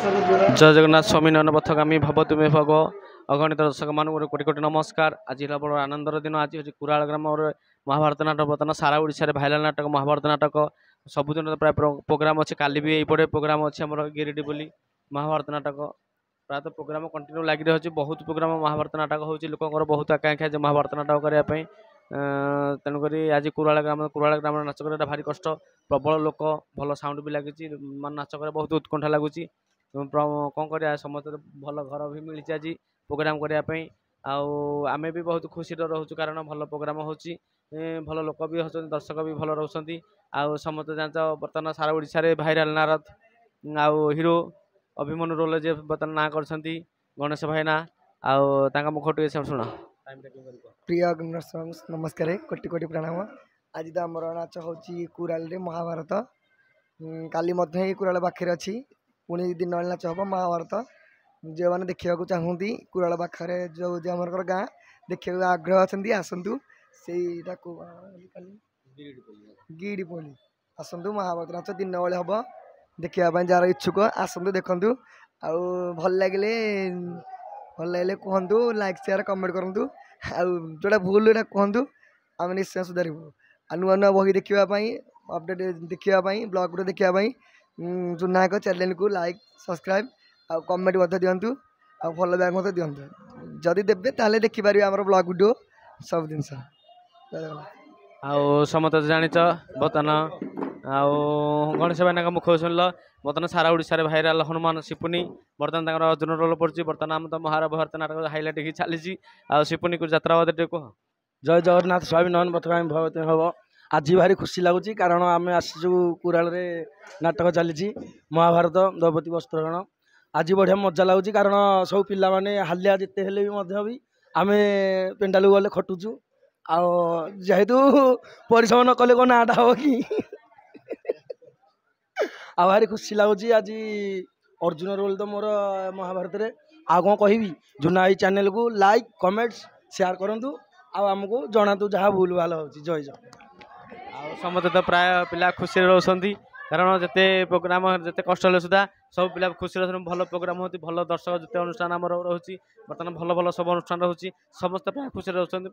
जय जगन्नाथ स्वामी नयन पथगामी भव तुम्हें भग अगणित दर्शक मान कोटि कोटि नमस्कार। आज बड़ आनंदर दिन। आज हूँ कुराल ग्राम महाभारत नाटक बर्तमान सारा ओडिशा रे भाइराल नाटक महाभारत नाटक सबुदिन प्राय प्रोग्राम अच्छे। काली भी यहीपटे प्रोग्राम अच्छे आम गिरिडी बोली महाभारत नाटक प्रायतः प्रोग्राम कंटिन्यू लगी रही। बहुत प्रोग्राम महाभारत नाटक होची। लोकंर बहुत आकांक्षा महाभारत नाटक करने तेणुक आज कुराल ग्राम नाच कर भारी कष्ट प्रबल लोक भल साउंड भी लगी नाच कर बहुत उत्कंठा लगुच। कौन कर समस्त भल घर भी मिली आज प्रोग्राम करने आमे भी बहुत खुशी रोचु कारण भल प्रोग्राम हो भल लोक भी होती दर्शक भी भल रोच समस्त जान बर्तमान सारा ओडिशा रे भाइराल नारद आउ हिरो अभिमन्यु रोल जे बर्तमान ना कर गणेश भाईना मुख टे शुण। प्रिय नमस्कार कोटि कोटि प्रणाम। आज तो आम नाच हो कुराल रे महाभारत काली कुराल पाखे अच्छी पुणी दिन नाच हम महाभारत जो मैंने देखा चाहती कुराल पाखे जो आम गाँ देखा आग्रह अच्छा आसतु से गिड़ी पोली आसतु महाभारत नाच दिन बेले हम देखापी जार इच्छुक आसतु देखु भल लगे कहतु लाइक शेयर कमेंट करूँ जोटा भूल ये कहतु आम निश्चय सुधारू नुआ नुआ बही देखापी अपडेट देखापी ब्लॉग देखापी जुनाक चैनल को लाइक सब्सक्राइब आ कमेंट दिंतु आ फॉलो बैक दिंतु जदि देवे ताले देखिपारे आम ब्लॉग वीडियो सब जिन समस्त जाच बर्तमान गणेश भाईना मुख शुणल बर्तमान सारा ओडिशा रे भाइराल हनुमान सिपुनी बर्तमान अर्जुन रोल पड़ी बर्तमान आम तो महाभारत नाटक हाइलाइट ही चली सिपुनी को यात्रा टे कह। जय जगन्नाथ स्वामी नयन पथगामी भगवती हम आज भारी खुशी लगुच कारण आम आसचु कुराल रे नाटक चली महाभारत द्रौपदी वस्त्रहरण आज बढ़िया मजा लगुच कारण सब पिला माने हालिया जिते हेले भी आम पेंडाल गले खटुचु जेहेतु परिश्रम न कले कौन नाटा हम कि आ भारी खुशी लगुच। आज अर्जुन रोल तो मोर महाभारत रे आ कौन कहि जुना ई चैनल को लाइक कमेंट्स शेयर करूँ आमको जनातु जहाँ भूल भाल हो। जय जय समस्त तो प्राय पिला खुशी रोचंती कारण जिते प्रोग्राम जिते कष्ट ले सुधा सब पिला खुशी रोचन भल प्रोग्राम होती भल दर्शक जिते अनुष्ठान आम रोचे बर्तमान भल भल सब अनुष्ठान रोचे समस्त प्राय खुशी रोचंती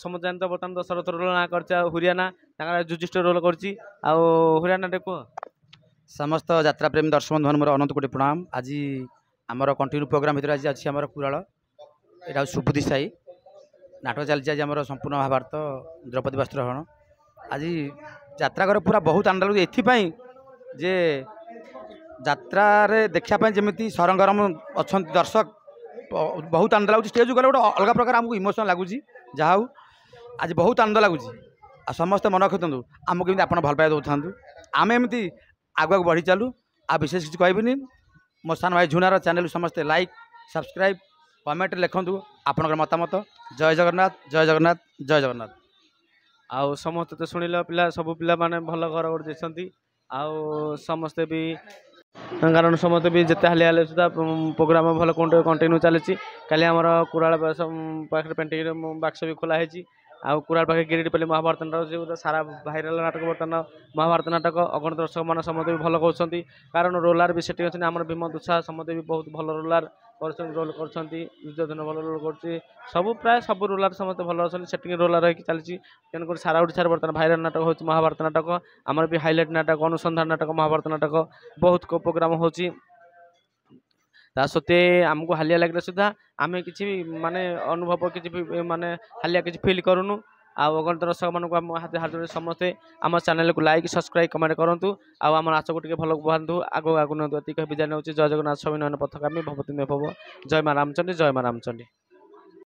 समस्त जान बर्तमान दशरथ रोल ना कर हुरियाना जुजिष्ठ रोल करियाना टे कह। समस्त यात्रा प्रेमी दर्शक बंधु मोर अनंत कोटि प्रणाम। आज आमर कंटिन्यू प्रोग्राम भर आज अच्छी आम कुराल यहाँ सुबुद्धि साई नाटक चलती आज आम संपूर्ण महाभारत द्रौपदी वस्त्रहरण आज यात्रा कर पूरा बहुत आनंद लगे एपाई जे यात्रा देखापी जमी सरंगरम अच्छा दर्शक बहुत आनंद लगुच स्टेज गले गोटे अलग प्रकार आमको इमोशन लगुच जहाँ आज बहुत आनंद लगुच आ समस्ते मन रखु आमको एमती आप भल पाई दौथा आम एमती आगू बढ़ी चलू आ विशेष किसी कहबिनी मो सान भाई झुनार चैनल समस्ते लाइक सब्सक्राइब कमेंट लिखु आपनकर मतामत। जय जगन्नाथ जय जगन्नाथ जय जगन्नाथ। आउ समस्त तो शुणिल पिला सब पिला माने भल घर गोटे समस्ते भी कारण समस्ते भी जिते हालिया हाले सुधा प्रोग्राम भल कंटिन्यू चली काली आमर कुराल पाखे पेंटिंग बाक्स भी खोला है आउ कुराल पाखे गिरिडी पल्ली महाभारत नाटक जो सारा भाइराल नाटक बर्तमान महाभारत नाटक अगणित दर्शक मान समस्त भी भल कहते कारण रोलार भी सेटिंग अच्छे आम भीम दुस्सा समस्त भी बहुत भल रोलार रोल कर दुर्योधन भल रोल कर सब प्राय सब रोलार समस्त भल अच्छे सेटिंग रोलार होगी चलती तेणुक सारा ओडिशा बर्तमान भाइराल नाटक हो महाभारत नाटक आमर भी हाइलाइट नाटक अनुसंधान नाटक महाभारत नाटक बहुत प्रोग्राम हो सत्वे आमको हालिया लगे सुधा आम कि माने अनुभव कि माने हालिया कि फिल करूँ आगणित दर्शक मानक हाथ समस्ते आम चैनल को लाइक सब्सक्राइब कमेंट करूँ आम नाच को टे भल कहतु आगू आगू विदाय नौ। जय जगन्नाथ स्वामी नयन पथगामी भवती जय माँ रामचंडी जय माँ रामचंडी।